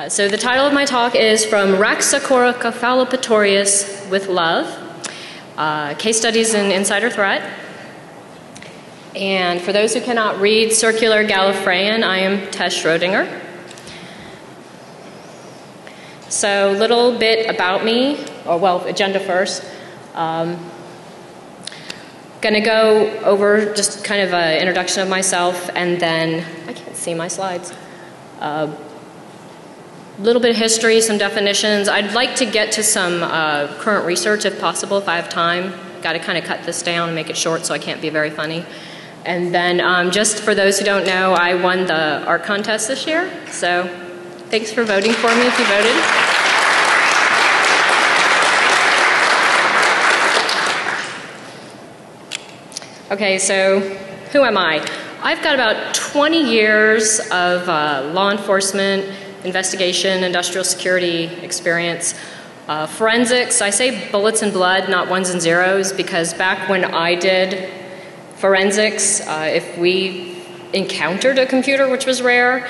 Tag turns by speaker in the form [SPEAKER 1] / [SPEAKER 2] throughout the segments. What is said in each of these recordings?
[SPEAKER 1] So the title of my talk is From Raxacoricofallapatorius with Love, Case Studies in Insider Threat. And for those who cannot read Circular Gallifreyan, I am Tess Schrodinger. So a little bit about me, or well, agenda first. Going to go over just kind of an introduction of myself, and then, I can't see my slides. A little bit of history, some definitions. I'd like to get to some current research if possible, if I have time. Got to kind of cut this down and make it short so I can't be very funny. And then just for those who don't know, I won the art contest this year. So thanks for voting for me if you voted. Okay, so who am I? I've got about 20 years of law enforcement, investigation, industrial security experience. Forensics, I say bullets and blood, not ones and zeros, because back when I did forensics, if we encountered a computer, which was rare,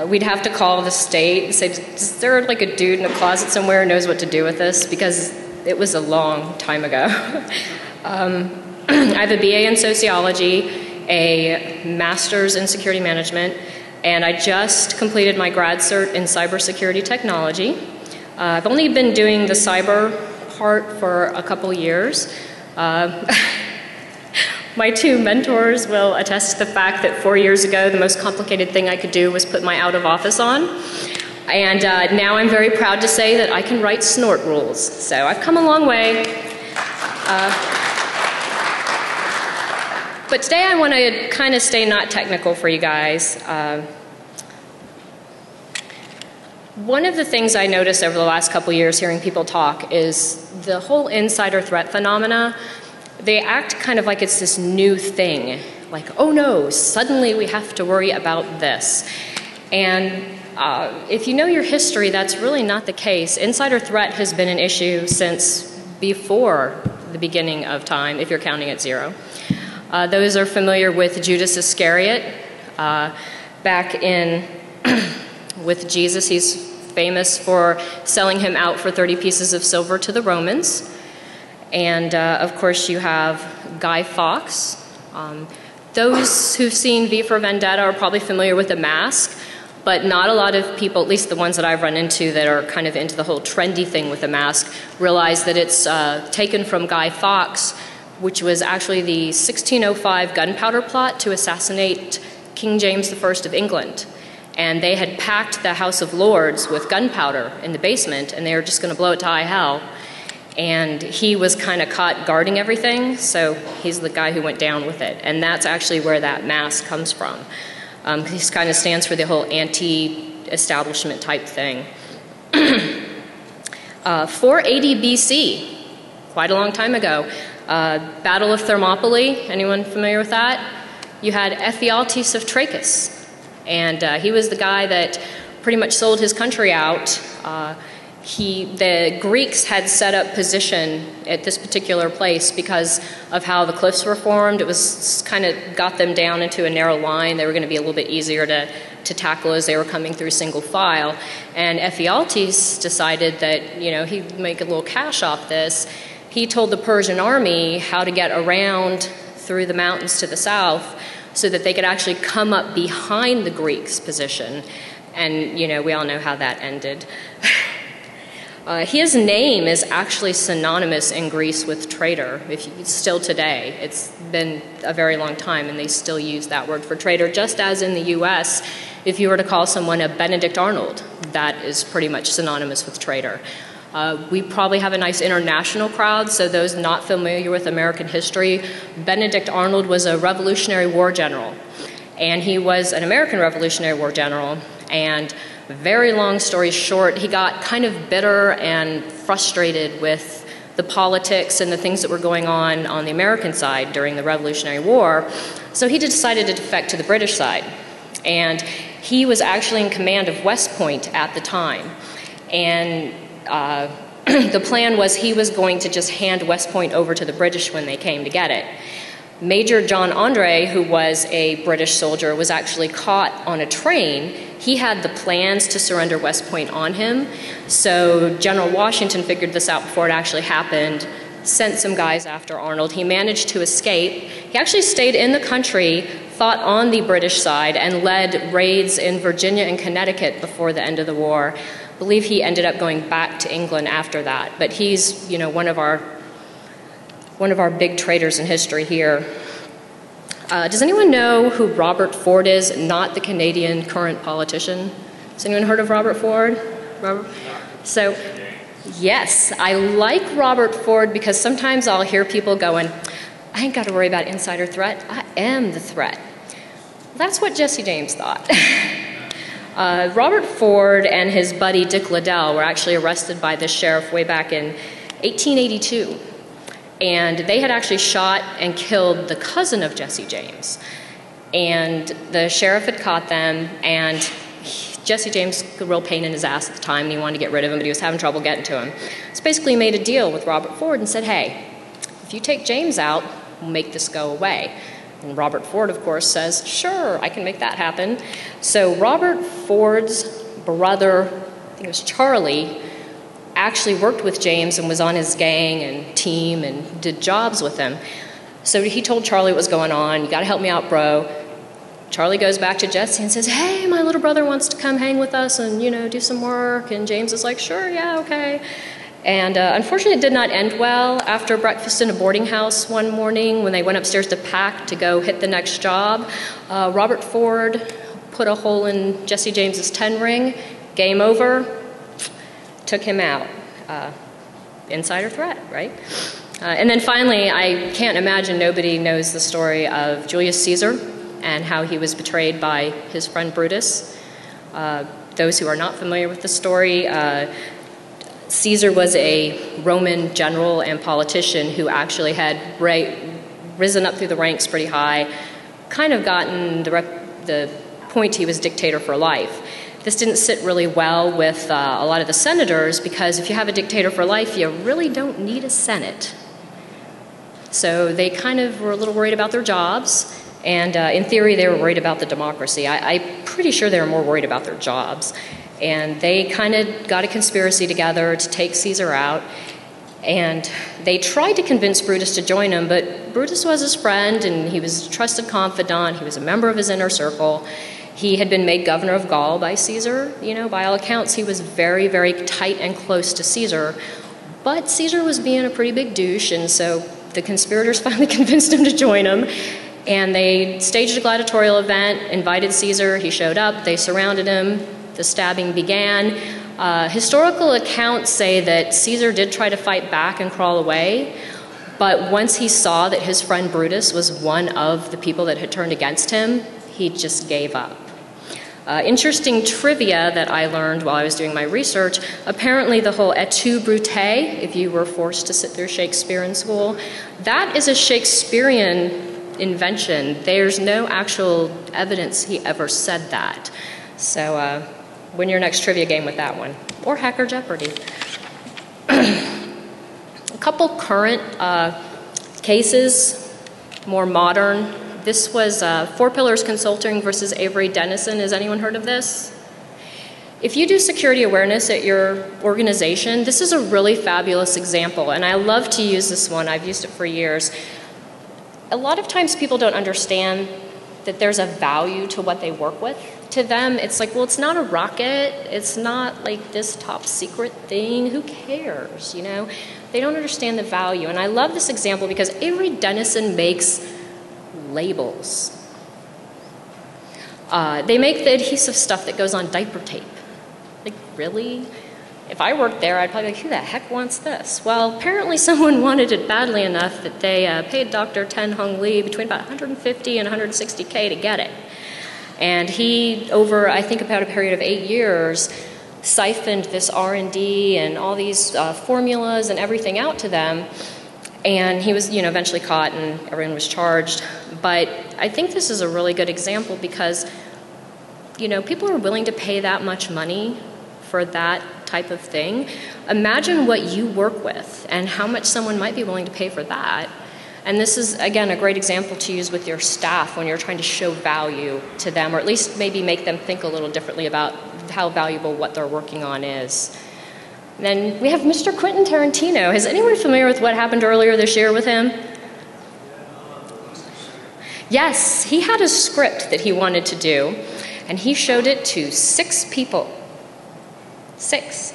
[SPEAKER 1] we'd have to call the state and say, is there like a dude in a closet somewhere who knows what to do with this? Because it was a long time ago. I have a BA in sociology, a master's in security management, and I just completed my grad cert in cybersecurity technology. I've only been doing the cyber part for a couple years. My two mentors will attest to the fact that 4 years ago, the most complicated thing I could do was put my out of office on. And now I'm very proud to say that I can write snort rules. So I've come a long way. But today I want to kind of stay not technical for you guys. One of the things I noticed over the last couple years hearing people talk is the whole insider threat phenomena. They act kind of like it's this new thing. Like, oh no, suddenly we have to worry about this. And if you know your history, that's really not the case. Insider threat has been an issue since before the beginning of time, if you're counting at zero. Those are familiar with Judas Iscariot. Back in with Jesus, he's famous for selling him out for 30 pieces of silver to the Romans. And of course you have Guy Fawkes. Those who've seen V for Vendetta are probably familiar with The Mask, but not a lot of people, at least the ones that I've run into that are kind of into the whole trendy thing with The Mask, realize that it's taken from Guy Fawkes, which was actually the 1605 gunpowder plot to assassinate King James I of England. And they had packed the House of Lords with gunpowder in the basement, and they were just going to blow it to high hell. And he was kind of caught guarding everything, so he's the guy who went down with it. And that's actually where that mask comes from. He kind of stands for the whole anti-establishment type thing. 480 BC, quite a long time ago. Battle of Thermopylae, anyone familiar with that? You had Ephialtes of Trachis, and he was the guy that pretty much sold his country out. The Greeks had set up position at this particular place because of how the cliffs were formed. It was kind of got them down into a narrow line. They were going to be a little bit easier to tackle as they were coming through single file. And Ephialtes decided that, you know, he'd make a little cash off this. He told the Persian army how to get around through the mountains to the south so that they could actually come up behind the Greeks' position. And, you know, we all know how that ended. His name is actually synonymous in Greece with traitor, still today. It's been a very long time, and they still use that word for traitor, just as in the US, if you were to call someone a Benedict Arnold, that is pretty much synonymous with traitor. We probably have a nice international crowd, so those not familiar with American history, Benedict Arnold was a Revolutionary War general, and he was an American Revolutionary War general, and very long story short, he got kind of bitter and frustrated with the politics and the things that were going on the American side during the Revolutionary War, so he decided to defect to the British side, and he was actually in command of West Point at the time, and the plan was he was going to just hand West Point over to the British when they came to get it. Major John Andre, who was a British soldier, was actually caught on a train. He had the plans to surrender West Point on him, so General Washington figured this out before it actually happened, sent some guys after Arnold. He managed to escape. He actually stayed in the country, fought on the British side, and led raids in Virginia and Connecticut before the end of the war. I believe he ended up going back to England after that, but he's, you know, one of our big traitors in history here. Does anyone know who Robert Ford is, not the Canadian current politician? Has anyone heard of Robert Ford? Robert? So, yes, I like Robert Ford because sometimes I'll hear people going, I ain't got to worry about insider threat, I am the threat. That's what Jesse James thought. Robert Ford and his buddy Dick Liddell were actually arrested by the sheriff way back in 1882. And they had actually shot and killed the cousin of Jesse James. And the sheriff had caught them, and Jesse James was a real pain in his ass at the time, and he wanted to get rid of him, but he was having trouble getting to him. So basically he made a deal with Robert Ford and said, hey, if you take James out, we'll make this go away. And Robert Ford, of course, says, sure, I can make that happen. So Robert Ford's brother, I think it was Charlie, actually worked with James and was on his gang and team and did jobs with him. So he told Charlie what was going on. You got to help me out, bro. Charlie goes back to Jesse and says, hey, my little brother wants to come hang with us and, you know, do some work. And James is like, sure, yeah, okay. And unfortunately, it did not end well. After breakfast in a boarding house one morning, when they went upstairs to pack to go hit the next job, Robert Ford put a hole in Jesse James's 10 ring. Game over. Took him out. Insider threat, right? And then finally, I can't imagine nobody knows the story of Julius Caesar and how he was betrayed by his friend Brutus. Those who are not familiar with the story, Caesar was a Roman general and politician who actually had risen up through the ranks pretty high, kind of gotten the point he was dictator for life. This didn't sit really well with a lot of the senators because if you have a dictator for life, you really don't need a Senate. So they kind of were a little worried about their jobs, and in theory, they were worried about the democracy. I'm pretty sure they were more worried about their jobs. And they kind of got a conspiracy together to take Caesar out, and they tried to convince Brutus to join him, but Brutus was his friend, and he was a trusted confidant. He was a member of his inner circle. He had been made governor of Gaul by Caesar. You know, by all accounts, he was very, very tight and close to Caesar. But Caesar was being a pretty big douche, and so the conspirators finally convinced him to join him. And they staged a gladiatorial event, invited Caesar. He showed up. They surrounded him. The stabbing began. Historical accounts say that Caesar did try to fight back and crawl away, but once he saw that his friend Brutus was one of the people that had turned against him, he just gave up. Interesting trivia that I learned while I was doing my research, apparently the whole et tu, Brute, if you were forced to sit through Shakespeare in school, that is a Shakespearean invention. There's no actual evidence he ever said that. So win your next trivia game with that one. Or Hacker Jeopardy. A couple current cases, more modern. This was Four Pillars Consulting versus Avery Dennison. Has anyone heard of this? If you do security awareness at your organization, this is a really fabulous example, and I love to use this one. I've used it for years. A lot of times people don't understand that there's a value to what they work with. To them, it's like, well, it's not a rocket. It's not like this top secret thing. Who cares, you know? They don't understand the value. And I love this example because Avery Dennison makes labels. They make the adhesive stuff that goes on diaper tape. Like, really? If I worked there, I'd probably be like, who the heck wants this? Well, apparently someone wanted it badly enough that they paid Dr. Ten Hung Lee between about $150 and $160K to get it. And he, over, I think, about a period of 8 years, siphoned this R&D and all these formulas and everything out to them. And he was, you know, eventually caught and everyone was charged. But I think this is a really good example because, you know, people are willing to pay that much money for that type of thing. Imagine what you work with and how much someone might be willing to pay for that. And this is, again, a great example to use with your staff when you're trying to show value to them, or at least maybe make them think a little differently about how valuable what they're working on is. And then we have Mr. Quentin Tarantino. Is anyone familiar with what happened earlier this year with him? Yes, he had a script that he wanted to do, and he showed it to 6 people. 6.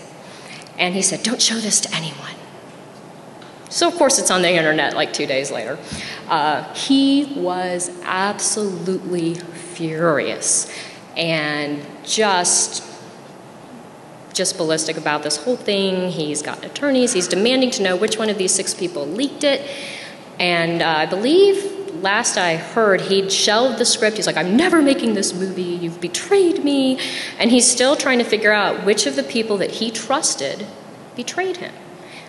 [SPEAKER 1] And he said, don't show this to anyone. So of course it's on the internet like 2 days later. He was absolutely furious and just ballistic about this whole thing. He's got attorneys. He's demanding to know which one of these 6 people leaked it. And I believe last I heard, he'd shelved the script. He's like, I'm never making this movie. You've betrayed me. And he's still trying to figure out which of the people that he trusted betrayed him.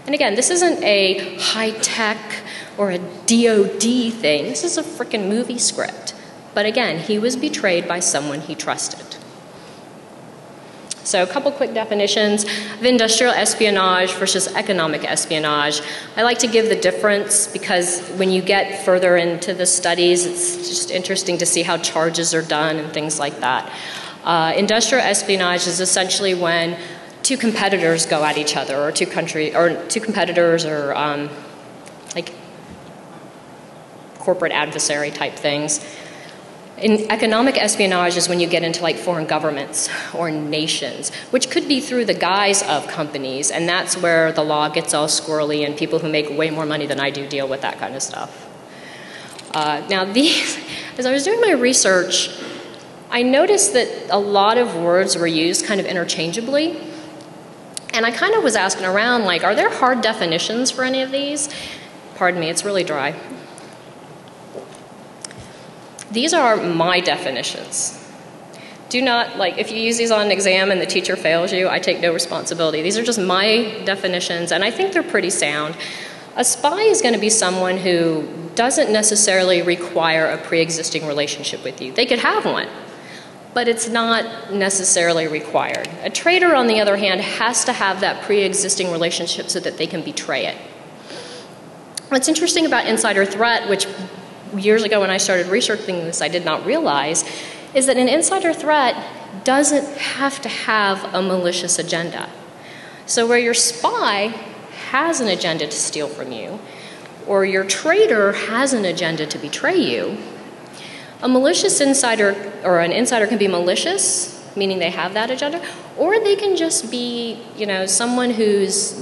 [SPEAKER 1] And again, this isn't a high-tech or a DOD thing. This is a frickin' movie script. But again, he was betrayed by someone he trusted. So a couple quick definitions of industrial espionage versus economic espionage. I like to give the difference because when you get further into the studies, it's just interesting to see how charges are done and things like that. Industrial espionage is essentially when 2 competitors go at each other, or 2 competitors, or like corporate adversary type things. In economic espionage is when you get into like foreign governments or nations, which could be through the guise of companies, and that's where the law gets all squirrely and people who make way more money than I do deal with that kind of stuff. Now these, as I was doing my research, I noticed that a lot of words were used kind of interchangeably, and I kind of was asking around like, are there hard definitions for any of these? Pardon me, it's really dry. These are my definitions. Do not, like, if you use these on an exam and the teacher fails you, I take no responsibility. These are just my definitions, and I think they're pretty sound. A spy is going to be someone who doesn't necessarily require a pre-existing relationship with you. They could have one, but it's not necessarily required. A traitor, on the other hand, has to have that pre-existing relationship so that they can betray it. What's interesting about insider threat, which years ago when I started researching this I did not realize, is that an insider threat doesn't have to have a malicious agenda. So where your spy has an agenda to steal from you, or your traitor has an agenda to betray you, a malicious insider, or an insider can be malicious, meaning they have that agenda, or they can just be, you know, someone who's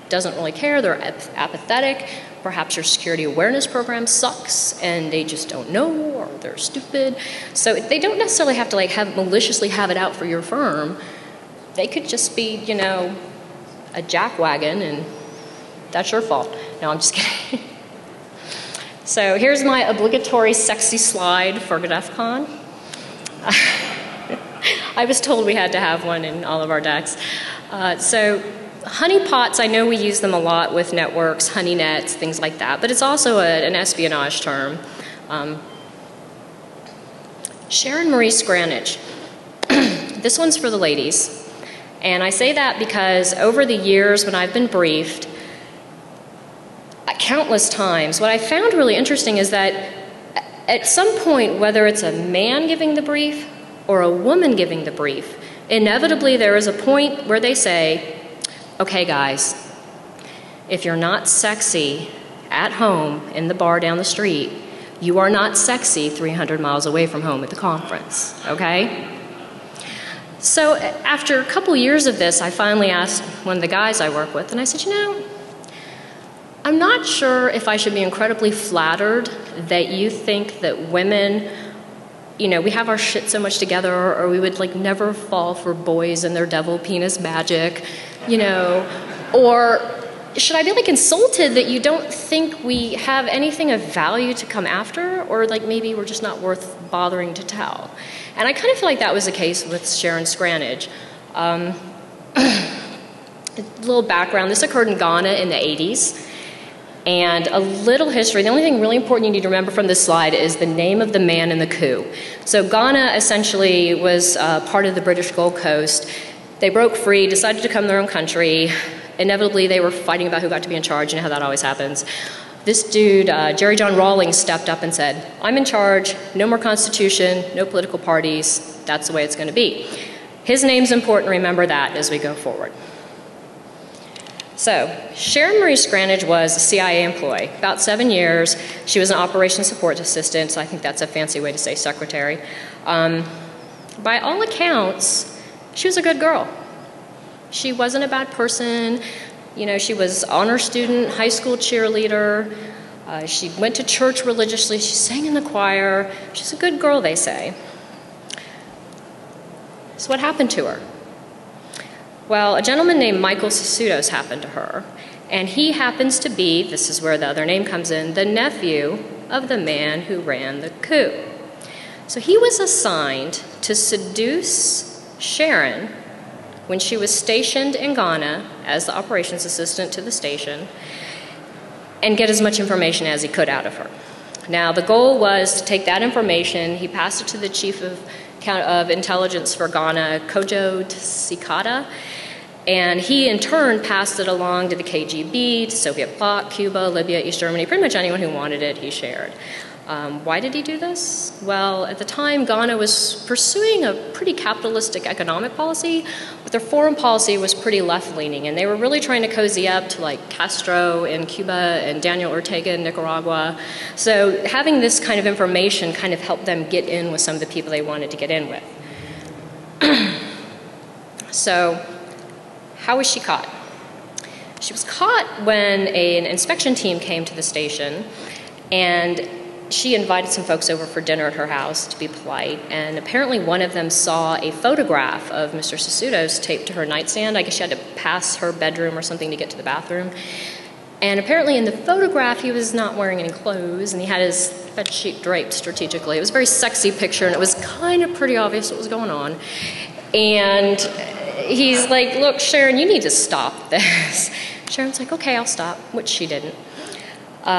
[SPEAKER 1] doesn't really care, they're apathetic. Perhaps your security awareness program sucks and they just don't know, or they're stupid. So they don't necessarily have to like maliciously have it out for your firm. They could just be, you know, a jackwagon, and that's your fault. No, I'm just kidding. So here's my obligatory sexy slide for DEF CON. I was told we had to have one in all of our decks. So honeypots, I know we use them a lot with networks, honey nets, things like that, but it's also an espionage term. Sharon Marie Scranage. This one's for the ladies. And I say that because over the years when I've been briefed, countless times, what I found really interesting is that at some point, whether it's a man giving the brief or a woman giving the brief, inevitably there is a point where they say, okay guys, if you're not sexy at home in the bar down the street, you are not sexy 300 miles away from home at the conference, okay? So after a couple years of this, I finally asked one of the guys I work with, and I said, you know, I'm not sure if I should be incredibly flattered that you think that women, you know, we have our shit so much together, or we would like never fall for boys and their devil penis magic, you know, or should I be like insulted that you don't think we have anything of value to come after, or like maybe we're just not worth bothering to tell? And I kind of feel like that was the case with Sharon Scranage. A little background, this occurred in Ghana in the 80s. And a little history, the only thing really important you need to remember from this slide is the name of the man in the coup. So Ghana essentially was part of the British Gold Coast. They broke free, decided to become their own country. Inevitably, they were fighting about who got to be in charge. You know how that always happens. This dude, Jerry John Rawlings, stepped up and said, I'm in charge, no more constitution, no political parties, that's the way it's going to be. His name's important, remember that as we go forward. So, Sharon Marie Scranage was a CIA employee, about 7 years. She was an operations support assistant, so I think that's a fancy way to say secretary. By all accounts, she was a good girl. She wasn't a bad person. You know, she was honor student, high school cheerleader. She went to church religiously. She sang in the choir. She's a good girl, they say. So what happened to her? Well, a gentleman named Michael Sessutos happened to her, and he happens to be, this is where the other name comes in, the nephew of the man who ran the coup. So he was assigned to seduce Sharon when she was stationed in Ghana as the operations assistant to the station and get as much information as he could out of her. Now, the goal was to take that information, he passed it to the chief of intelligence for Ghana, Kojo Tsikata, and he in turn passed it along to the KGB, to Soviet bloc, Cuba, Libya, East Germany, pretty much anyone who wanted it, he shared. Why did he do this? Well, at the time, Ghana was pursuing a pretty capitalistic economic policy, but their foreign policy was pretty left-leaning, and they were really trying to cozy up to like Castro in Cuba and Daniel Ortega in Nicaragua. So having this kind of information kind of helped them get in with some of the people they wanted to get in with. So, how was she caught? She was caught when an inspection team came to the station, and she invited some folks over for dinner at her house to be polite, and apparently one of them saw a photograph of Mr. Sessutos taped to her nightstand. I guess she had to pass her bedroom or something to get to the bathroom. And apparently in the photograph he was not wearing any clothes, and he had his bedsheet draped strategically. It was a very sexy picture, and it was kind of pretty obvious what was going on. And he's like, look, Sharon, you need to stop this. Sharon's like, okay, I'll stop, which she didn't.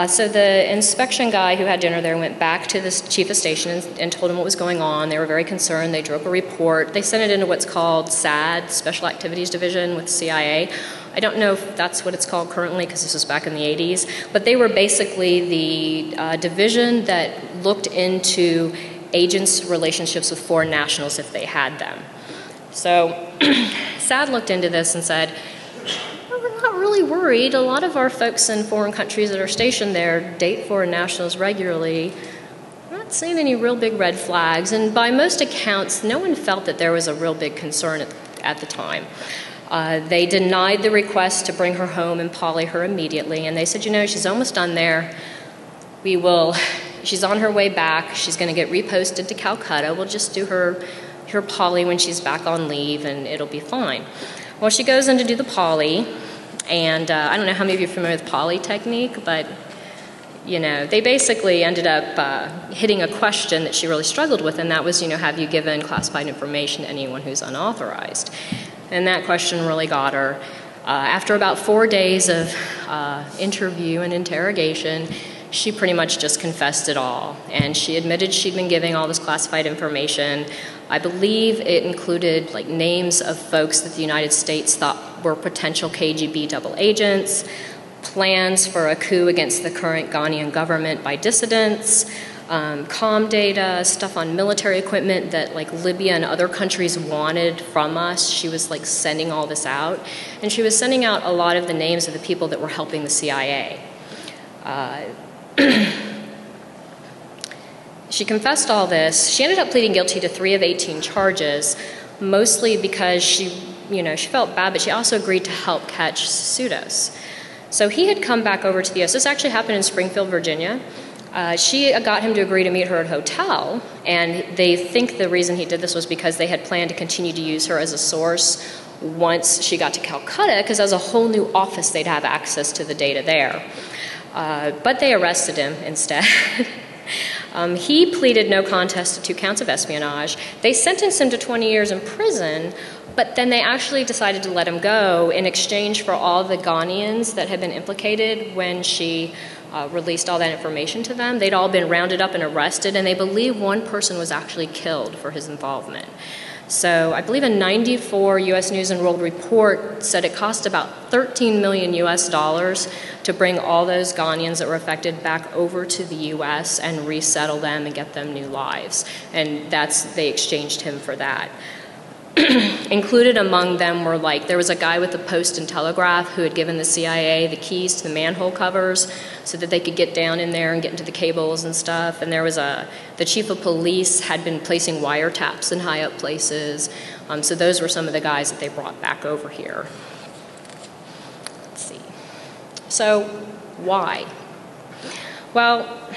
[SPEAKER 1] So the inspection guy who had dinner there went back to the chief of station and told him what was going on. They were very concerned. They drew up a report. They sent it into what's called SAD, Special Activities Division with CIA. I don't know if that's what it's called currently because this was back in the 80s, but they were basically the division that looked into agents' relationships with foreign nationals if they had them. So SAD looked into this and said, we're not really worried. A lot of our folks in foreign countries that are stationed there date foreign nationals regularly. We're not seeing any real big red flags, and by most accounts, no one felt that there was a real big concern at the time. They denied the request to bring her home and poly her immediately, and they said, you know, she's almost done there. She's on her way back. She's going to get reposted to Calcutta. We'll just do her poly when she's back on leave, and it'll be fine. Well, she goes in to do the poly, and I don't know how many of you are familiar with poly technique, but you know, they basically ended up hitting a question that she really struggled with, and that was, you know, have you given classified information to anyone who's unauthorized? And that question really got her. After about 4 days of interview and interrogation, she pretty much just confessed it all, and she admitted she'd been giving all this classified information. I believe it included like names of folks that the United States thought were potential KGB double agents, plans for a coup against the current Ghanaian government by dissidents, comm data, stuff on military equipment that like Libya and other countries wanted from us. She was like sending all this out, and she was sending out a lot of the names of the people that were helping the CIA. She confessed all this. She ended up pleading guilty to 3 of 18 charges, mostly because she felt bad, but she also agreed to help catch Sessutos. So he had come back over to the U.S. This actually happened in Springfield, Virginia. She got him to agree to meet her at a hotel, and they think the reason he did this was because they had planned to continue to use her as a source once she got to Calcutta, because as a whole new office, they'd have access to the data there. But they arrested him instead. He pleaded no contest to 2 counts of espionage. They sentenced him to 20 years in prison, but then they actually decided to let him go in exchange for all the Ghanaians that had been implicated when she released all that information to them. They'd all been rounded up and arrested, and they believe one person was actually killed for his involvement. So I believe a 94 US News and World Report said it cost about 13 million US dollars to bring all those Ghanaians that were affected back over to the US and resettle them and get them new lives. And they exchanged him for that. Included among them were there was a guy with the Post and Telegraph who had given the CIA the keys to the manhole covers so that they could get down in there and get into the cables and stuff. And there was the chief of police had been placing wiretaps in high up places. So those were some of the guys that they brought back over here. Let's see. So why? Well,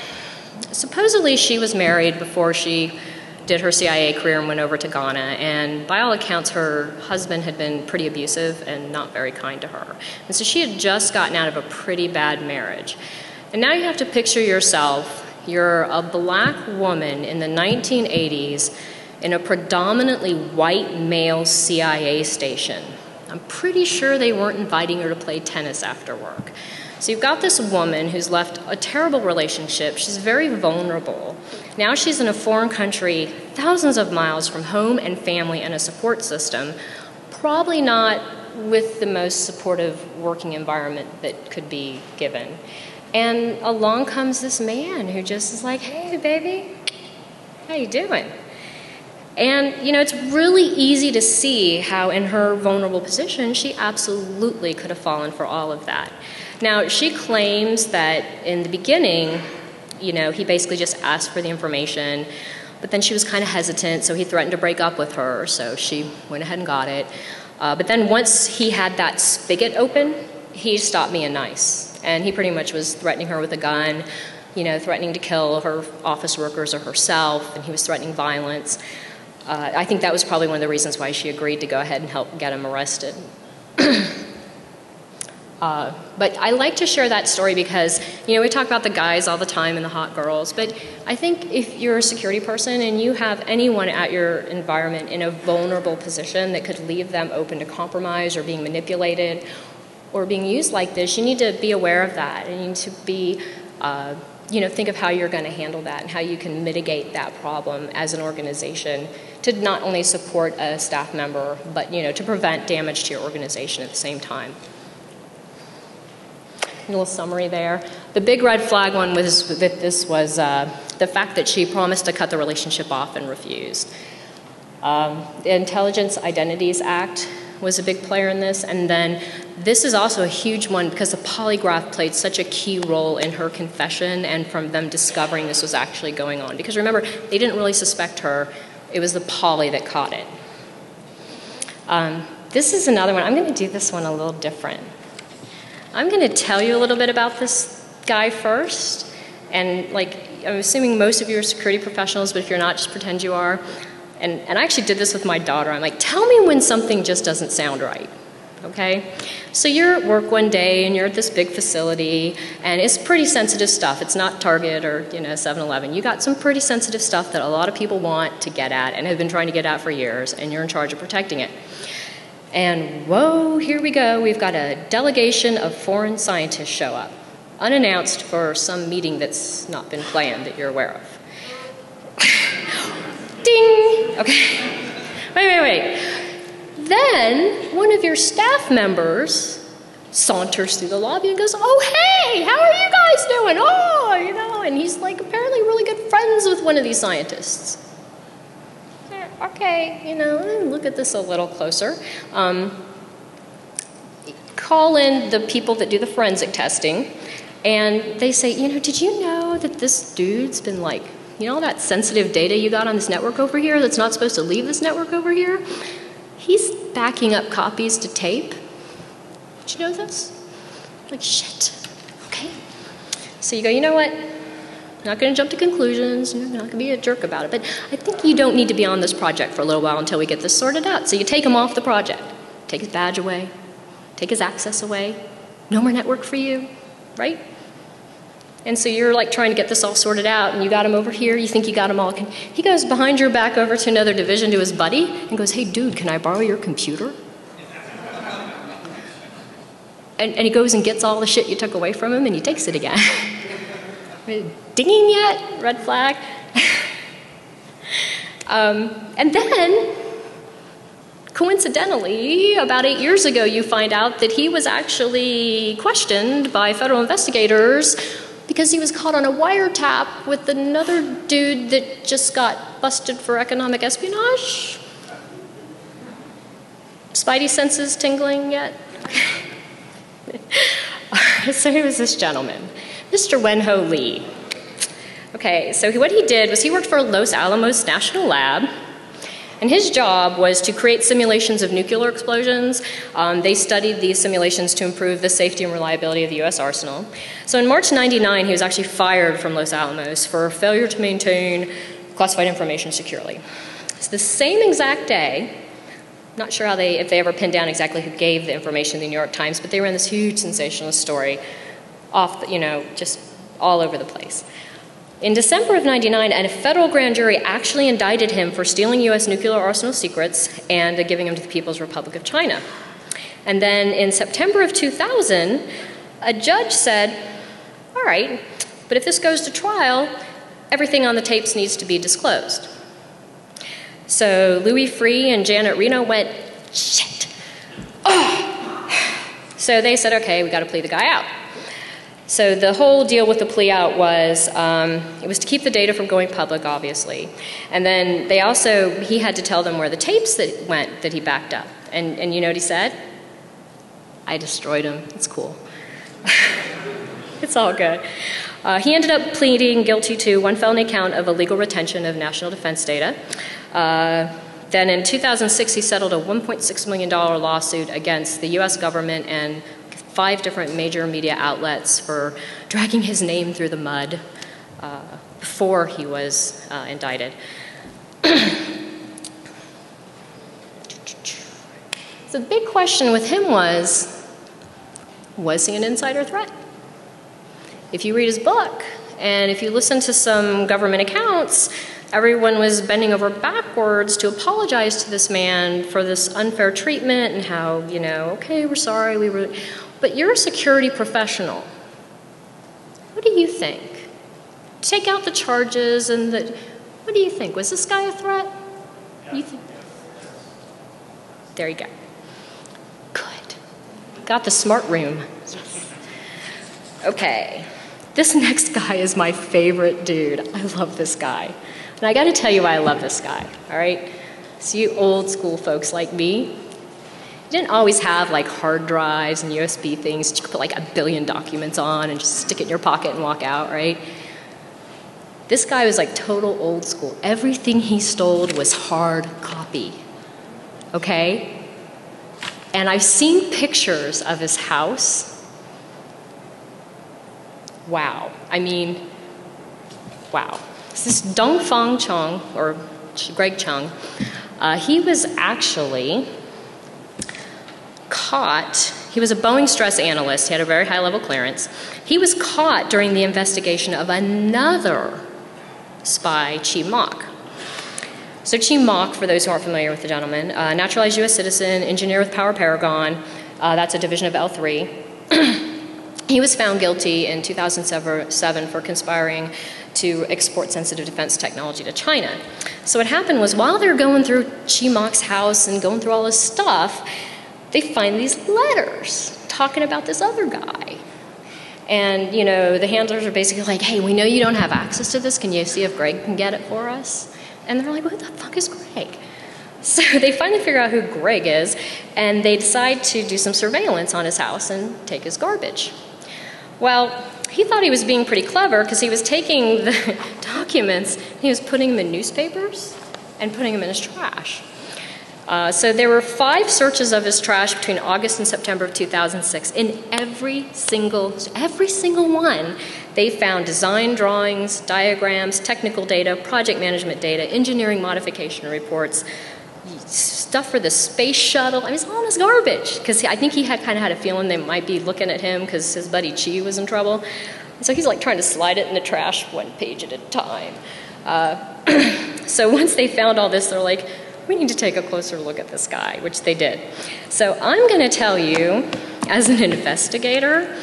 [SPEAKER 1] supposedly she was married before she did her CIA career and went over to Ghana, and by all accounts her husband had been pretty abusive and not very kind to her. And so she had just gotten out of a pretty bad marriage. And now you have to picture yourself, you're a black woman in the 1980s in a predominantly white male CIA station. I'm pretty sure they weren't inviting her to play tennis after work. So you've got this woman who's left a terrible relationship. She's very vulnerable. Now she's in a foreign country, thousands of miles from home and family and a support system, probably not with the most supportive working environment that could be given. And along comes this man who just is like, hey, baby, how you doing? And, it's really easy to see how in her vulnerable position, she absolutely could have fallen for all of that. Now, she claims that in the beginning, he basically just asked for the information, but then she was kind of hesitant, so he threatened to break up with her, so she went ahead and got it. But then once he had that spigot open, he stopped being nice, and he pretty much was threatening her with a gun, threatening to kill her office workers or herself, and he was threatening violence. I think that was probably one of the reasons why she agreed to go ahead and help get him arrested. But I like to share that story because, we talk about the guys all the time and the hot girls, but I think if you're a security person and you have anyone at your environment in a vulnerable position that could leave them open to compromise or being manipulated or being used like this, you need to be aware of that, and you need to be, think of how you're going to handle that and how you can mitigate that problem as an organization to not only support a staff member, but, to prevent damage to your organization at the same time. A little summary there. The big red flag one was that this was the fact that she promised to cut the relationship off and refused. The Intelligence Identities Act was a big player in this, and then this is also a huge one because the polygraph played such a key role in her confession and from them discovering this was actually going on. Because remember, they didn't really suspect her. It was the poly that caught it. This is another one. I'm going to do this one a little different. I'm going to tell you a little bit about this guy first, and I'm assuming most of you are security professionals, but if you're not, just pretend you are. And I actually did this with my daughter. I'm like, tell me when something just doesn't sound right, okay? So you're at work one day, and you're at this big facility, and it's pretty sensitive stuff. It's not Target or 7-Eleven. You got some pretty sensitive stuff that a lot of people want to get at and have been trying to get at for years, and you're in charge of protecting it. And whoa, here we go. We've got a delegation of foreign scientists show up, unannounced for some meeting that's not been planned that you're aware of. Ding! Okay. Wait. Then one of your staff members saunters through the lobby and goes, oh, hey, how are you guys doing? Oh, and he's apparently really good friends with one of these scientists. Okay, look at this a little closer. Call in the people that do the forensic testing, and they say, did you know that this dude's been all that sensitive data you got on this network over here that's not supposed to leave this network over here? He's backing up copies to tape. Did you know this? Shit. Okay. So you go, you know what? Not going to jump to conclusions, not going to be a jerk about it, but I think you don't need to be on this project for a little while until we get this sorted out. So you take him off the project. Take his badge away. Take his access away. No more network for you, right? And so you're trying to get this all sorted out, and you got him over here, you think you got him all. He goes behind your back over to another division to his buddy and goes, hey dude, can I borrow your computer? And he goes and gets all the shit you took away from him, and he takes it again. Dinging yet? Red flag. And then Coincidentally, about 8 years ago, you find out that he was actually questioned by federal investigators because he was caught on a wiretap with another dude that just got busted for economic espionage. Spidey senses tingling yet? So he was this gentleman, Mr. Wenho Lee. Okay, so what he did was he worked for Los Alamos National Lab, and his job was to create simulations of nuclear explosions. They studied these simulations to improve the safety and reliability of the US arsenal. So in March '99, he was actually fired from Los Alamos for failure to maintain classified information securely. So the same exact day, not sure if they ever pinned down exactly who gave the information to the New York Times, but they ran this huge sensationalist story just all over the place. In December of '99, a federal grand jury actually indicted him for stealing US nuclear arsenal secrets and giving them to the People's Republic of China. And then in September of 2000, a judge said, all right, but if this goes to trial, everything on the tapes needs to be disclosed. So Louis Freeh and Janet Reno went, shit. Oh. So they said, okay, we got to plea the guy out. So the whole deal with the plea out was, it was to keep the data from going public, obviously. And then he had to tell them where the tapes that he backed up. And you know what he said? I destroyed them. It's cool. It's all good. He ended up pleading guilty to one felony count of illegal retention of national defense data. Then in 2006, he settled a $1.6 million lawsuit against the US government and 5 different major media outlets for dragging his name through the mud before he was indicted. So the big question with him was he an insider threat? If you read his book, and if you listen to some government accounts, everyone was bending over backwards to apologize to this man for this unfair treatment and how, okay, we're sorry, But you're a security professional. What do you think? Take out the charges and what do you think? Was this guy a threat? Yeah. There you go. Good. Got the smart room. Yes. Okay. This next guy is my favorite dude. I love this guy. And I got to tell you why I love this guy, all right? So you old school folks like me, you didn't always have like hard drives and USB things that you could put like 1 billion documents on and just stick it in your pocket and walk out, right? This guy was like total old school. Everything he stole was hard copy, okay? And I've seen pictures of his house. Wow. I mean, wow. This Dongfang Chung, or Greg Chung, he was actually caught. He was a Boeing stress analyst. He had a very high-level clearance. He was caught during the investigation of another spy, Chi Mok. So Chi Mok, for those who aren't familiar with the gentleman, naturalized U.S. citizen, engineer with Power Paragon. That's a division of L3. He was found guilty in 2007 for conspiring to export sensitive defense technology to China. So what happened was, while they were going through Chi Mok's house and going through all his stuff, they find these letters talking about this other guy. And, the handlers are basically like, hey, we know you don't have access to this. Can you see if Greg can get it for us? And they're like, who the fuck is Greg? So they finally figure out who Greg is, and they decide to do some surveillance on his house and take his garbage. Well, he thought he was being pretty clever because he was taking the documents, and he was putting them in newspapers and putting them in his trash. So there were 5 searches of his trash between August and September of 2006. In every single one, they found design drawings, diagrams, technical data, project management data, engineering modification reports, stuff for the space shuttle. I mean, it's all in his garbage, because I think he had kind of had a feeling they might be looking at him because his buddy Chi was in trouble. So he's like trying to slide it in the trash 1 page at a time. So once they found all this, they're like, we need to take a closer look at this guy, which they did. So I'm going to tell you, as an investigator,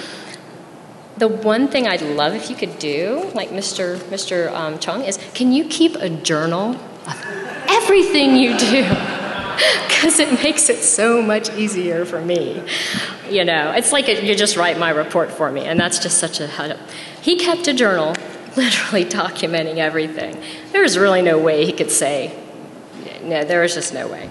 [SPEAKER 1] the one thing I'd love if you could do, like Mr. Chung, is can you keep a journal of everything you do? because it makes it so much easier for me. You know, it's like you just write my report for me, and that's just such a... He kept a journal, literally documenting everything. There's really no way he could say, no, there was just no way.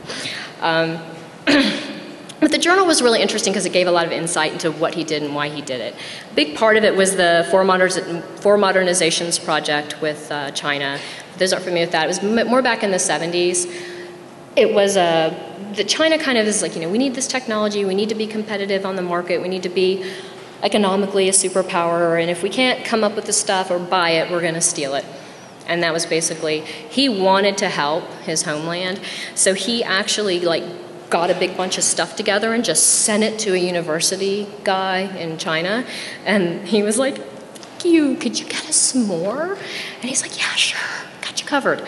[SPEAKER 1] But the journal was really interesting because it gave a lot of insight into what he did and why he did it. A big part of it was the Four Modernizations project with China. For those aren't familiar with that, it was more back in the 70s. It was that China kind of is like, you know, we need this technology, we need to be competitive on the market, we need to be economically a superpower, and if we can't come up with the stuff or buy it, we're going to steal it. And that was basically, he wanted to help his homeland, so he actually like got a big bunch of stuff together and just sent it to a university guy in China, and he was like, thank you, could you get us some more? And he's like, yeah, sure, got you covered.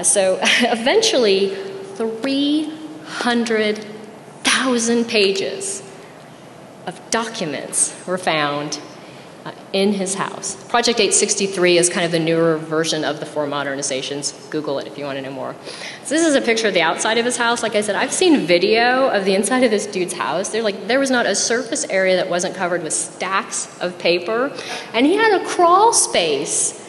[SPEAKER 1] So eventually, 300,000 pages of documents were found in his house. Project 863 is kind of the newer version of the Four Modernizations. Google it if you want to know more. So this is a picture of the outside of his house. Like I said, I've seen video of the inside of this dude's house. There was not a surface area that wasn't covered with stacks of paper. And he had a crawl space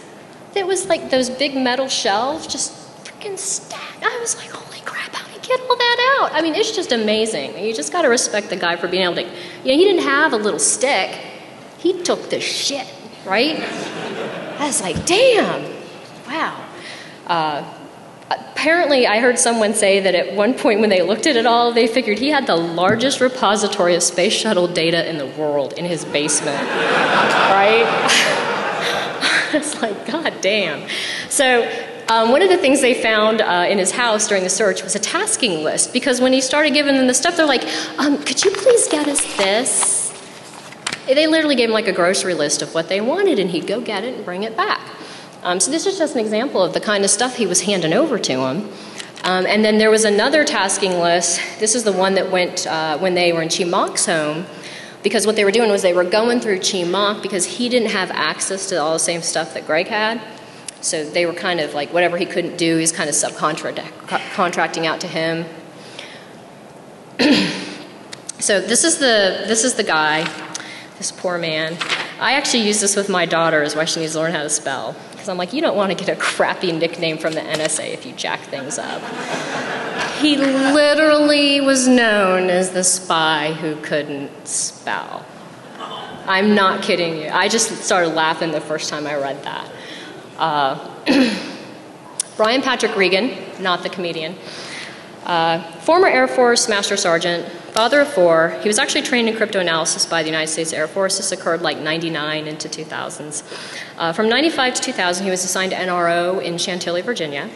[SPEAKER 1] that was like those big metal shelves, just freaking stacked. I was like, holy crap, how did he get all that out? I mean, it's just amazing. You just got to respect the guy for being able to, you know, he didn't have a little stick. He took the shit, right? I was like, damn, wow. Apparently, I heard someone say that at one point when they looked at it all, they figured he had the largest repository of space shuttle data in the world in his basement, right? It's like, god damn. So one of the things they found in his house during the search was a tasking list, because when he started giving them the stuff, they're like, could you please get us this? They literally gave him like a grocery list of what they wanted, and he'd go get it and bring it back. So this is just an example of the kind of stuff he was handing over to him. And then there was another tasking list. This is the one that went when they were in Chimok's home, because what they were doing was they were going through Chimok because he didn't have access to all the same stuff that Greg had. So they were kind of like, whatever he couldn't do, he's kind of subcontracting out to him. So this is the guy, this poor man. I actually use this with my daughter as why she needs to learn how to spell. Because I'm like, you don't want to get a crappy nickname from the NSA if you jack things up. He literally was known as the spy who couldn't spell. I'm not kidding you. I just started laughing the first time I read that. Brian Patrick Regan, not the comedian. Former Air Force Master Sergeant, father of 4. He was actually trained in cryptanalysis by the United States Air Force. This occurred like 99 into 2000s. From 95 to 2000, he was assigned to NRO in Chantilly, Virginia.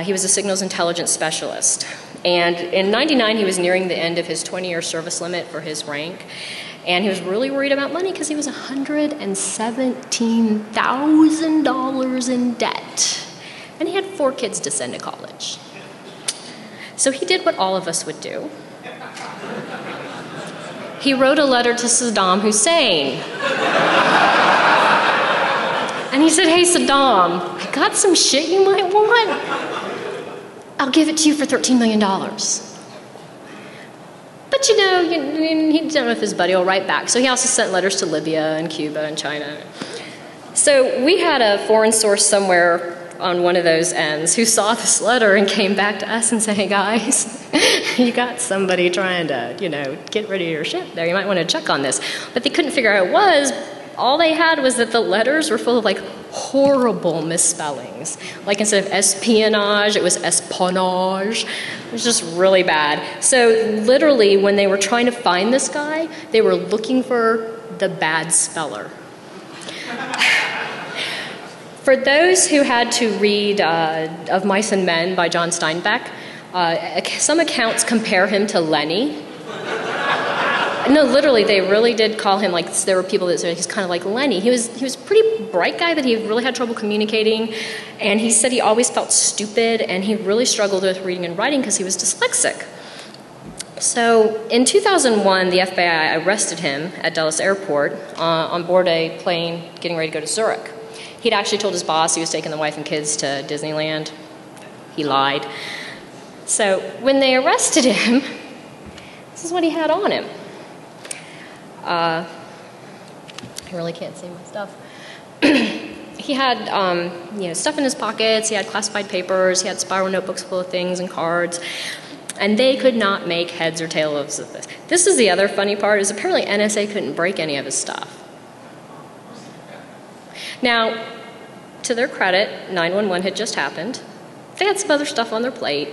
[SPEAKER 1] He was a signals intelligence specialist. And in 99, he was nearing the end of his 20-year service limit for his rank. And he was really worried about money because he was $117,000 in debt. And he had 4 kids to send to college. So he did what all of us would do. He wrote a letter to Saddam Hussein. And he said, hey, Saddam, I got some shit you might want. I'll give it to you for $13 million. But you know, he didn't know if his buddy will write back. So he also sent letters to Libya and Cuba and China. So we had a foreign source somewhere on one of those ends who saw this letter and came back to us and said, hey guys, you got somebody trying to, you know, get rid of your ship there. You might want to check on this. But they couldn't figure out who it was. All they had was that the letters were full of like horrible misspellings. Like instead of espionage, it was espionage. It was just really bad. So literally when they were trying to find this guy, they were looking for the bad speller. For those who had to read Of Mice and Men by John Steinbeck, some accounts compare him to Lenny. No, literally, they really did call him, like, there were people that said he's kind of like Lenny. He was a pretty bright guy, but he really had trouble communicating, and he said he always felt stupid, and he really struggled with reading and writing because he was dyslexic. So in 2001, the FBI arrested him at Dulles Airport on board a plane getting ready to go to Zurich. He'd actually told his boss he was taking the wife and kids to Disneyland. He lied. So when they arrested him, this is what he had on him. I really can't see my stuff. He had stuff in his pockets, he had classified papers, he had spiral notebooks full of things and cards, and they could not make heads or tails of this. This is the other funny part, is apparently NSA couldn't break any of his stuff. Now, to their credit, 911 had just happened. They had some other stuff on their plate.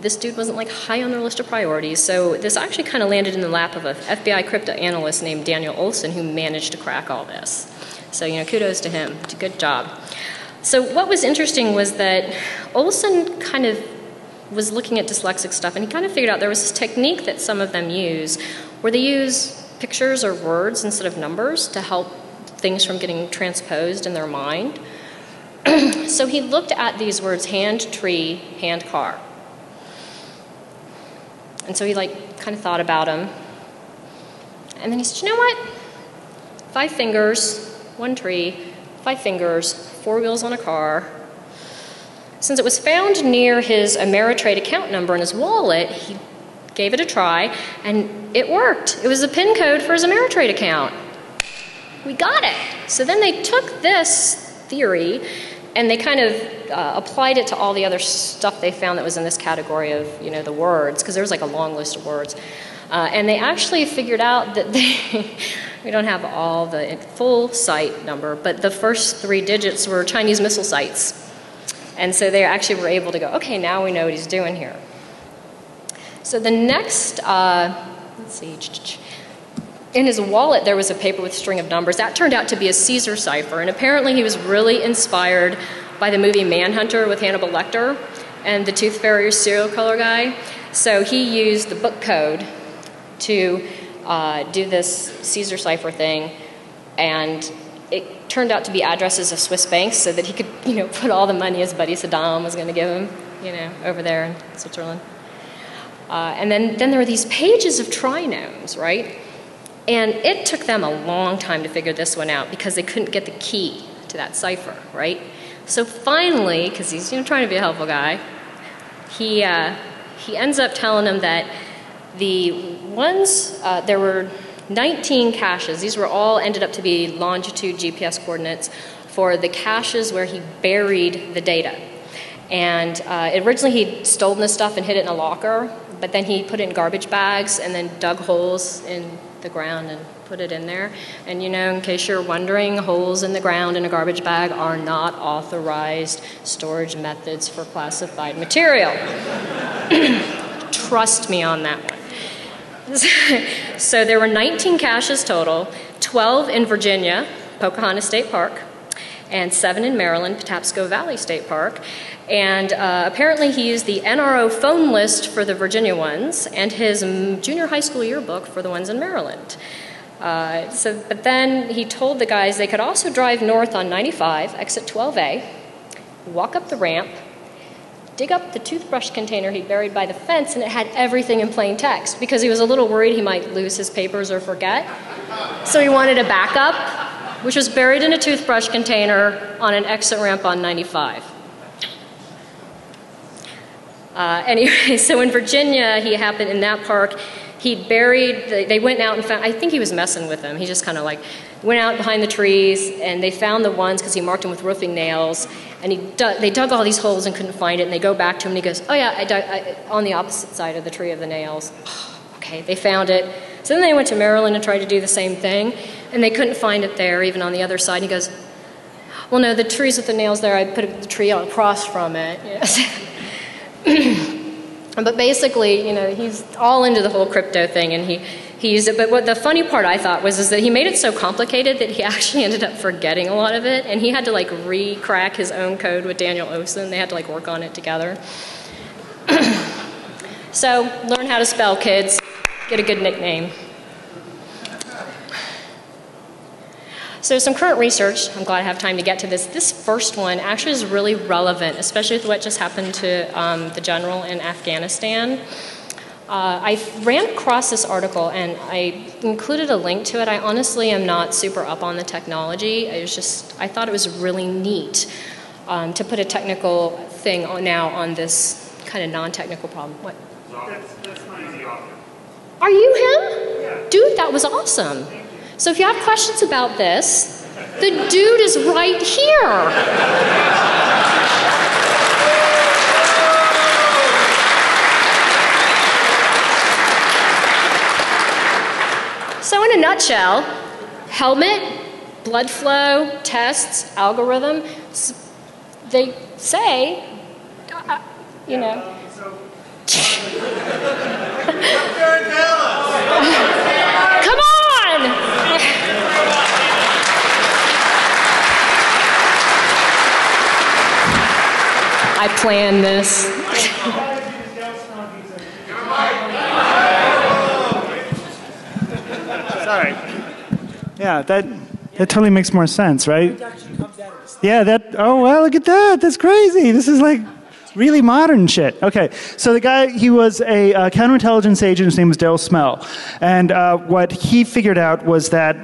[SPEAKER 1] This dude wasn't like high on their list of priorities, so this actually kind of landed in the lap of an FBI crypto analyst named Daniel Olson, who managed to crack all this. So, kudos to him. Good job. So what was interesting was that Olson kind of was looking at dyslexic stuff, and he kind of figured out there was this technique that some of them use, where they use pictures or words instead of numbers to help things from getting transposed in their mind. So he looked at these words, hand, tree, hand, car. And so he kind of thought about them. And then he said, you know what? 5 fingers, 1 tree, 5 fingers, 4 wheels on a car. Since it was found near his Ameritrade account number in his wallet, he gave it a try, and it worked. It was a PIN code for his Ameritrade account. We got it. So then they took this theory and they kind of applied it to all the other stuff they found that was in this category of, the words, because there was like a long list of words. And they actually figured out that we don't have all the full site number, but the first 3 digits were Chinese missile sites. And so they actually were able to go, okay, now we know what he's doing here. So the next, let's see, in his wallet there was a paper with a string of numbers. That turned out to be a Caesar cipher, and apparently he was really inspired by the movie Manhunter with Hannibal Lecter and the Tooth Fairy serial killer guy. So he used the book code to do this Caesar cipher thing, and it turned out to be addresses of Swiss banks so that he could, put all the money his buddy Saddam was going to give him, over there in Switzerland. And then there were these pages of trinomes, right? And it took them a long time to figure this one out because they couldn't get the key to that cipher, right? So finally, because he's trying to be a helpful guy, he ends up telling them that the ones, there were 19 caches. These were all ended up to be longitude GPS coordinates for the caches where he buried the data. And originally he'd stolen this stuff and hid it in a locker, but then he put it in garbage bags and then dug holes in the ground and put it in there. And in case you're wondering, holes in the ground in a garbage bag are not authorized storage methods for classified material. Trust me on that one. So there were 19 caches total, 12 in Virginia, Pocahontas State Park, and 7 in Maryland, Patapsco Valley State Park. And apparently he used the NRO phone list for the Virginia ones and his junior high school yearbook for the ones in Maryland. But then he told the guys they could also drive north on 95, exit 12A, walk up the ramp, dig up the toothbrush container he buried by the fence, and it had everything in plain text because he was a little worried he might lose his papers or forget. So he wanted a backup, which was buried in a toothbrush container on an exit ramp on 95. Anyway, so in Virginia, he happened in that park, he buried, they went out and found, I think he was messing with them. He just kind of went out behind the trees and they found the ones because he marked them with roofing nails, and they dug all these holes and couldn't find it, and they go back to him and he goes, oh yeah, I dug on the opposite side of the tree of the nails. Okay, they found it. So then they went to Maryland and tried to do the same thing, and they couldn't find it there, even on the other side. He goes, well no, the trees with the nails there, I put the tree across from it. But basically, he's all into the whole crypto thing, and he used it. But what the funny part I thought was that he made it so complicated that he actually ended up forgetting a lot of it, and he had to re-crack his own code with Daniel Olson. They had to work on it together. So learn how to spell, kids. Get a good nickname. So some current research, I'm glad I have time to get to this. This first one actually is really relevant, especially with what just happened to the general in Afghanistan. I ran across this article and I included a link to it. I honestly am not super up on the technology. I thought it was really neat to put a technical thing now on this kind of non-technical problem. What?
[SPEAKER 2] That's my easy offer.
[SPEAKER 1] Are you him?
[SPEAKER 2] Yeah.
[SPEAKER 1] Dude, that was awesome. So if you have questions about this, the dude is right here. So in a nutshell, helmet, blood flow, tests, algorithm, they say, you know. Come on! I planned this.
[SPEAKER 3] Sorry. Yeah, that totally makes more sense, right? Yeah, oh, wow, look at that. That's crazy. This is like really modern shit. Okay, so the guy, he was a counterintelligence agent. His name was Daryl Smell. And what he figured out was that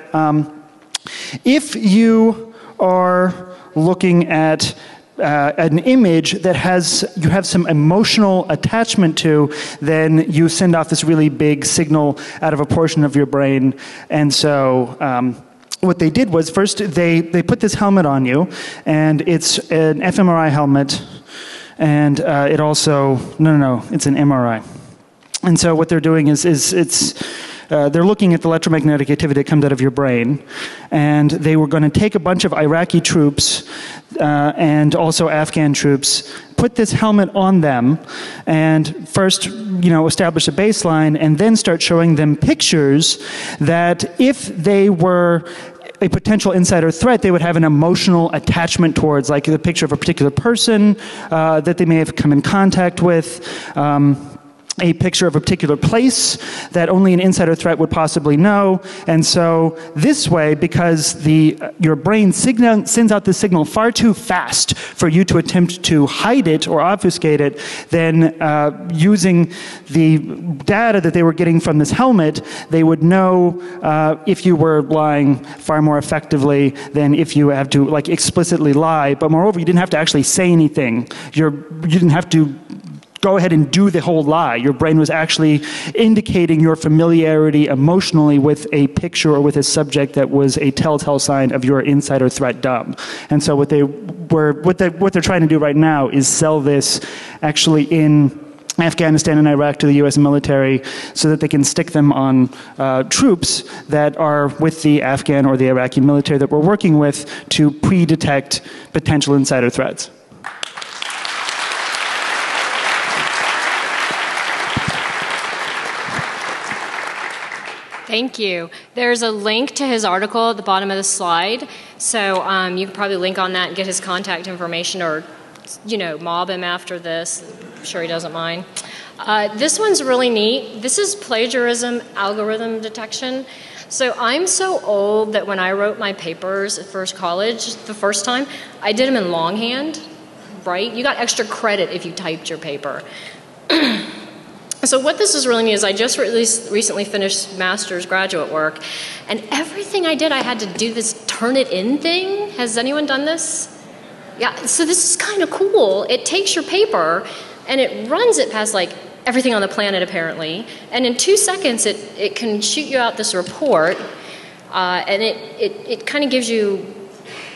[SPEAKER 3] if you are looking at an image that you have some emotional attachment to, then you send off this really big signal out of a portion of your brain. And so what they did was first they put this helmet on you, and it's an fMRI helmet, and it also, no, it's an MRI. And so what they're doing is they're looking at the electromagnetic activity that comes out of your brain, and they were going to take a bunch of Iraqi troops and also Afghan troops, put this helmet on them, and first, establish a baseline, and then start showing them pictures that if they were a potential insider threat, they would have an emotional attachment towards, like the picture of a particular person that they may have come in contact with, a picture of a particular place that only an insider threat would possibly know. And so this way, because your brain sends out this signal far too fast for you to attempt to hide it or obfuscate it, then using the data that they were getting from this helmet, they would know if you were lying far more effectively than if you have to explicitly lie. But moreover, you didn't have to actually say anything. You didn't have to go ahead and do the whole lie. Your brain was actually indicating your familiarity emotionally with a picture or with a subject that was a telltale sign of your insider threat dumb. And so what they're trying to do right now is sell this actually in Afghanistan and Iraq to the U.S. military so that they can stick them on troops that are with the Afghan or the Iraqi military that we're working with to pre-detect potential insider threats.
[SPEAKER 1] Thank you. There's a link to his article at the bottom of the slide, so you can probably link on that and get his contact information, or mob him after this. I'm sure he doesn't mind. This one's really neat. This is plagiarism algorithm detection. So I'm so old that when I wrote my papers at college the first time, I did them in longhand, right? You got extra credit if you typed your paper. So what this is really neat is I just recently finished master's graduate work, and everything I did, I had to do this turn it in thing. Has anyone done this? Yeah, so this is kind of cool. It takes your paper and it runs it past everything on the planet apparently, and in 2 seconds it can shoot you out this report, and it kind of gives you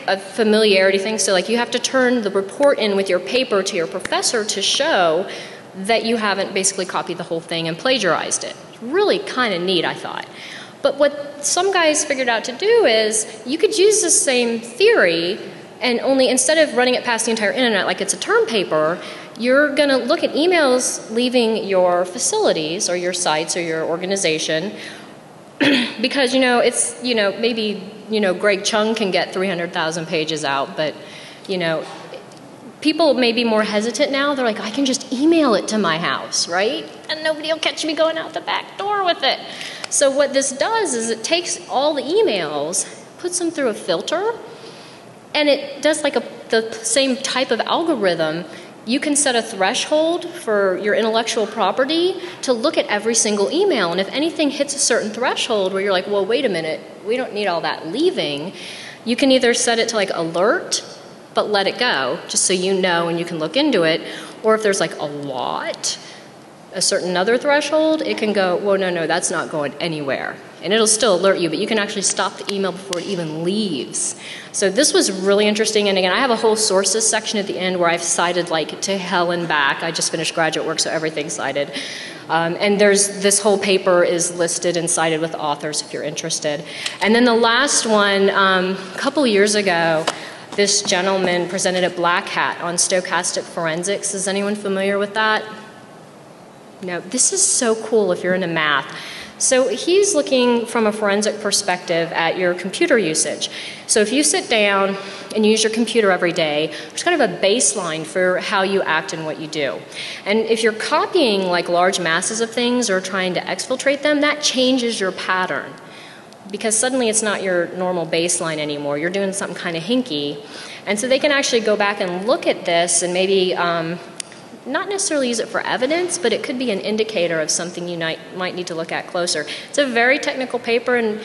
[SPEAKER 1] a familiarity thing. So you have to turn the report in with your paper to your professor to show that you haven't basically copied the whole thing and plagiarized it. It's really kind of neat, I thought. But what some guys figured out to do is you could use the same theory, and only instead of running it past the entire internet like it's a term paper, you're going to look at emails leaving your facilities or your sites or your organization because, it's, maybe, Greg Chung can get 300,000 pages out, but, people may be more hesitant now. They're like, I can just email it to my house, right? And nobody will catch me going out the back door with it. So what this does is it takes all the emails, puts them through a filter, and it does the same type of algorithm. You can set a threshold for your intellectual property to look at every single email. And if anything hits a certain threshold where you're like, well, wait a minute, we don't need all that leaving, you can either set it to alert, but let it go, just so you know and you can look into it. Or if there's like a lot, a certain other threshold, it can go, whoa, no, that's not going anywhere. And it'll still alert you, but you can actually stop the email before it even leaves. So this was really interesting. And again, I have a whole sources section at the end where I've cited like to hell and back. I just finished graduate work, so everything's cited. And this whole paper is listed and cited with authors if you're interested. And then the last one, a couple years ago, this gentleman presented a black hat on stochastic forensics. Is anyone familiar with that? No, this is so cool if you're into math. So he's looking from a forensic perspective at your computer usage. So if you sit down and use your computer every day, there's kind of a baseline for how you act and what you do. And if you're copying like large masses of things or trying to exfiltrate them, that changes your pattern. Because suddenly it's not your normal baseline anymore. You're doing something kind of hinky. And so they can actually go back and look at this and maybe not necessarily use it for evidence, but it could be an indicator of something you might need to look at closer. It's a very technical paper, and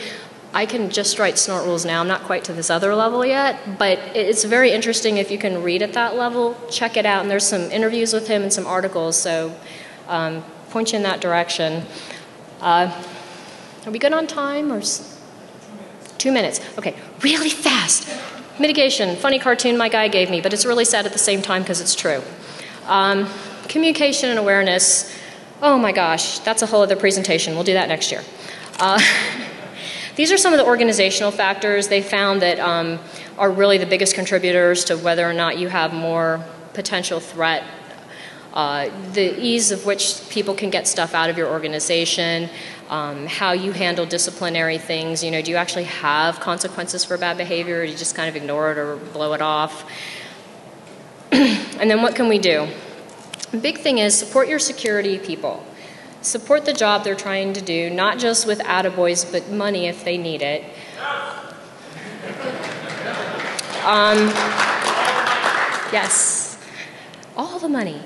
[SPEAKER 1] I can just write snort rules now. I'm not quite to this other level yet, but it's very interesting if you can read at that level. Check it out, and there's some interviews with him and some articles, so point you in that direction. Are we good on time, or 2 minutes? Okay, really fast. Mitigation, funny cartoon my guy gave me, but it's really sad at the same time because it's true. Communication and awareness, oh my gosh, that's a whole other presentation. We'll do that next year. These are some of the organizational factors they found that are really the biggest contributors to whether or not you have more potential threat. The ease of which people can get stuff out of your organization, how you handle disciplinary things. Do you actually have consequences for bad behavior, or do you just kind of ignore it or blow it off? And then what can we do? The big thing is support your security people. Support the job they're trying to do, not just with attaboys, but money if they need it. Yes, all the money.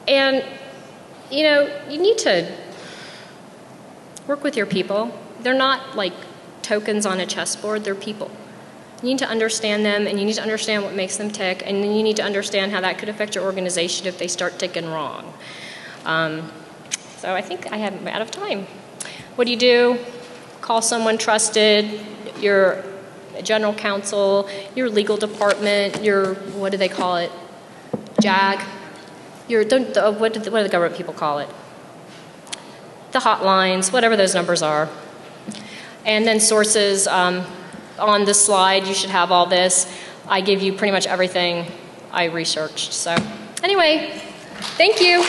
[SPEAKER 1] And, you need to work with your people. They're not like tokens on a chessboard, they're people. You need to understand them, and you need to understand what makes them tick, and then you need to understand how that could affect your organization if they start ticking wrong. So I think I'm out of time. What do? Call someone trusted, your general counsel, your legal department, your, what do they call it? JAG? What do the government people call it? The hotlines, whatever those numbers are. And then sources. On the slide, you should have all this. I give you pretty much everything I researched. So anyway, thank you.